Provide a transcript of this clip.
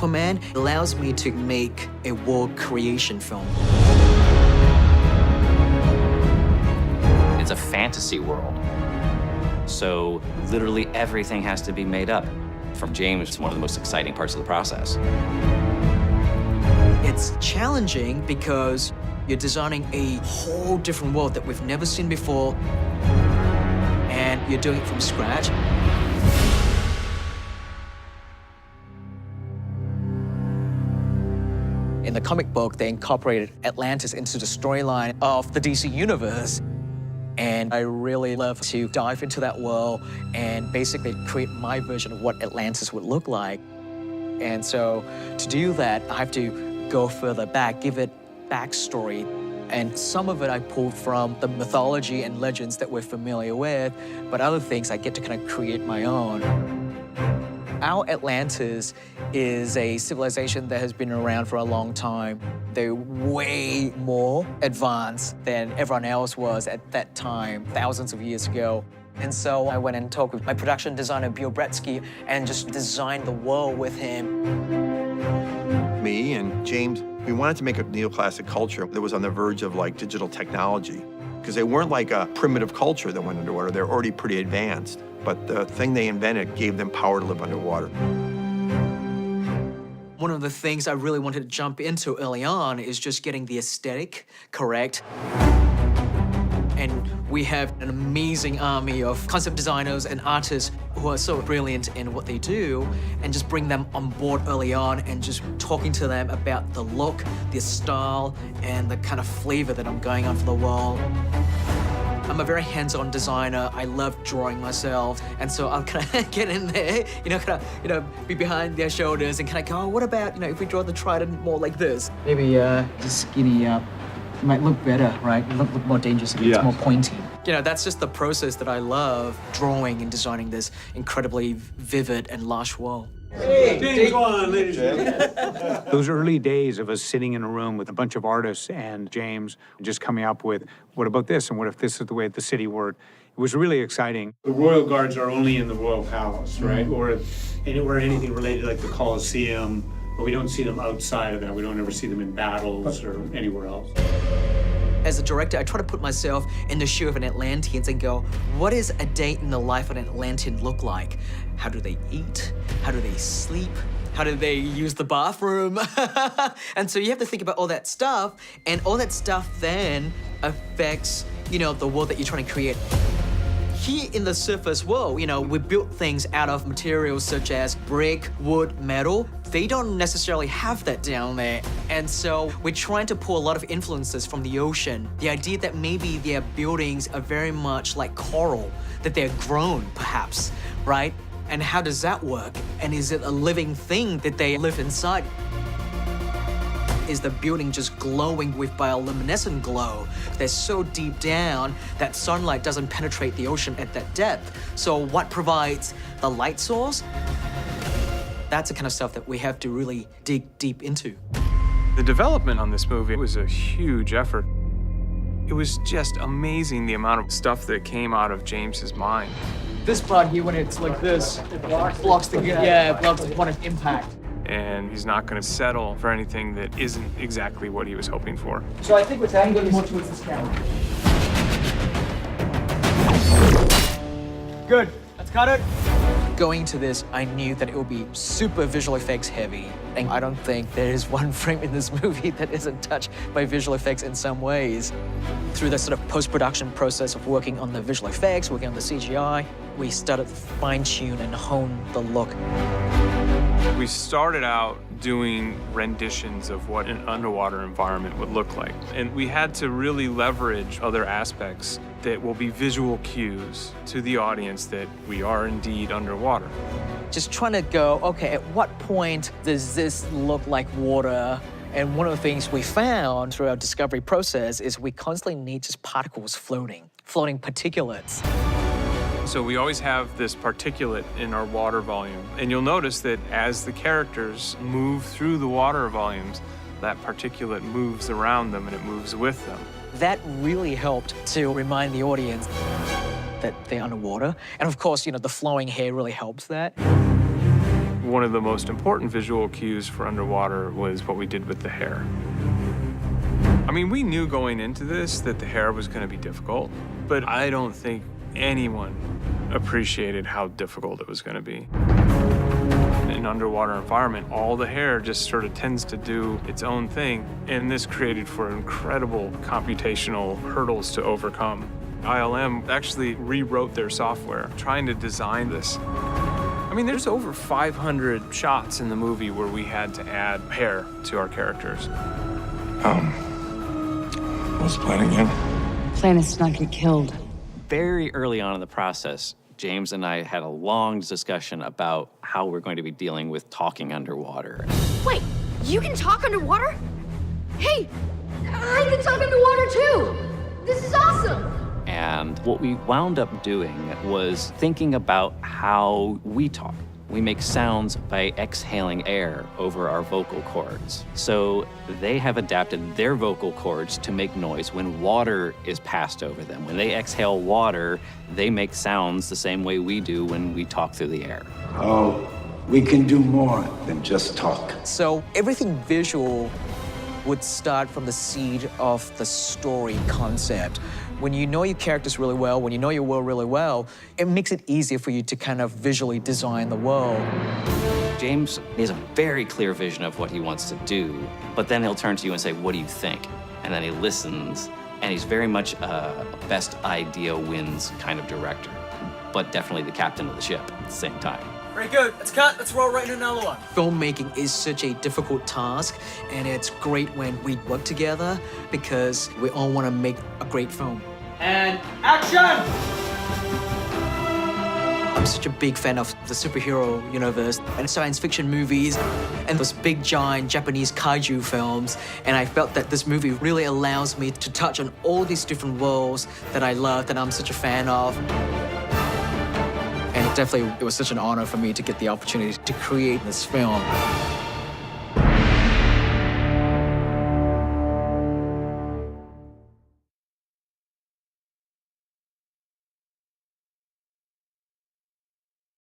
Aquamen allows me to make a world creation film. It's a fantasy world. So literally everything has to be made up. From James, it's one of the most exciting parts of the process. It's challenging because you're designing a whole different world that we've never seen before, and you're doing it from scratch. In the comic book, they incorporated Atlantis into the storyline of the DC universe. And I really love to dive into that world and basically create my version of what Atlantis would look like. And so to do that, I have to go further back, give it backstory. And some of it I pulled from the mythology and legends that we're familiar with, but other things I get to kind of create my own. Our Atlantis is a civilization that has been around for a long time. They're way more advanced than everyone else was at that time, thousands of years ago. And so I went and talked with my production designer, Bill Bretsky, and just designed the world with him. Me and James, we wanted to make a neoclassic culture that was on the verge of like digital technology, because they weren't like a primitive culture that went underwater. They're already pretty advanced. But the thing they invented gave them power to live underwater. One of the things I really wanted to jump into early on is just getting the aesthetic correct. And we have an amazing army of concept designers and artists who are so brilliant in what they do, and just bring them on board early on and just talking to them about the look, the style, and the kind of flavor that I'm going on for the world. I'm a very hands-on designer. I love drawing myself. And so I'll kind of get in there, be behind their shoulders and kind of go, oh, what about, if we draw the trident more like this? Maybe just skinny up. It might look better, right? It look more dangerous if it's more pointy. That's just the process that I love, drawing and designing this incredibly vivid and lush world. Hey, James Vaughn, ladies and gentlemen. Those early days of us sitting in a room with a bunch of artists and James just coming up with, what about this? And what if this is the way the city worked? It was really exciting. The Royal Guards are only in the Royal Palace, right? Or anything related like the Colosseum, but we don't see them outside of that. We don't ever see them in battles or anywhere else. As a director, I try to put myself in the shoe of an Atlantean and go, what is a day in the life of an Atlantean look like? How do they eat? How do they sleep? How do they use the bathroom? And so you have to think about all that stuff, and all that stuff then affects, the world that you're trying to create. Here in the surface world, we built things out of materials such as brick, wood, metal. They don't necessarily have that down there. And so we're trying to pull a lot of influences from the ocean. The idea that maybe their buildings are very much like coral, that they're grown, perhaps, right? And how does that work? And is it a living thing that they live inside? Is the building just glowing with bioluminescent glow? They're so deep down that sunlight doesn't penetrate the ocean at that depth. So what provides the light source? That's the kind of stuff that we have to really dig deep into. The development on this movie was a huge effort. It was just amazing the amount of stuff that came out of James's mind. This part here, when it's like this, it blocks the point of impact. And he's not going to settle for anything that isn't exactly what he was hoping for. So I think we're angling more towards this camera. Good. Let's cut it. Going into this, I knew that it would be super visual effects heavy. And I don't think there is one frame in this movie that isn't touched by visual effects in some ways. Through the sort of post-production process of working on the visual effects, working on the CGI, we started to fine-tune and hone the look. We started out doing renditions of what an underwater environment would look like. And we had to really leverage other aspects that will be visual cues to the audience that we are indeed underwater. Just trying to go, okay, at what point does this look like water? And one of the things we found through our discovery process is we constantly need just particles floating particulates. So we always have this particulate in our water volume. And you'll notice that as the characters move through the water volumes, that particulate moves around them and it moves with them. That really helped to remind the audience that they're underwater. And of course, the flowing hair really helps that. One of the most important visual cues for underwater was what we did with the hair. I mean, we knew going into this that the hair was going to be difficult, but I don't think anyone appreciated how difficult it was going to be. In an underwater environment, all the hair just sort of tends to do its own thing, and this created for incredible computational hurdles to overcome. ILM actually rewrote their software trying to design this. I mean, there's over 500 shots in the movie where we had to add hair to our characters. What's the plan again? Plan is to not get killed. Very early on in the process, James and I had a long discussion about how we're going to be dealing with talking underwater. Wait, you can talk underwater? Hey, I can talk underwater too! This is awesome! And what we wound up doing was thinking about how we talk. We make sounds by exhaling air over our vocal cords. So they have adapted their vocal cords to make noise when water is passed over them. When they exhale water, they make sounds the same way we do when we talk through the air. Oh, we can do more than just talk. So everything visual would start from the seed of the story concept. When you know your characters really well, when you know your world really well, it makes it easier for you to kind of visually design the world. James has a very clear vision of what he wants to do, but then he'll turn to you and say, what do you think? And then he listens, and he's very much a best idea wins kind of director, but definitely the captain of the ship at the same time. Very good. Let's cut. Let's roll right into another one. Filmmaking is such a difficult task, and it's great when we work together because we all want to make a great film. And action! I'm such a big fan of the superhero universe and science fiction movies and those big, giant Japanese kaiju films. And I felt that this movie really allows me to touch on all these different worlds that I love, that I'm such a fan of. And it was such an honor for me to get the opportunity to create this film.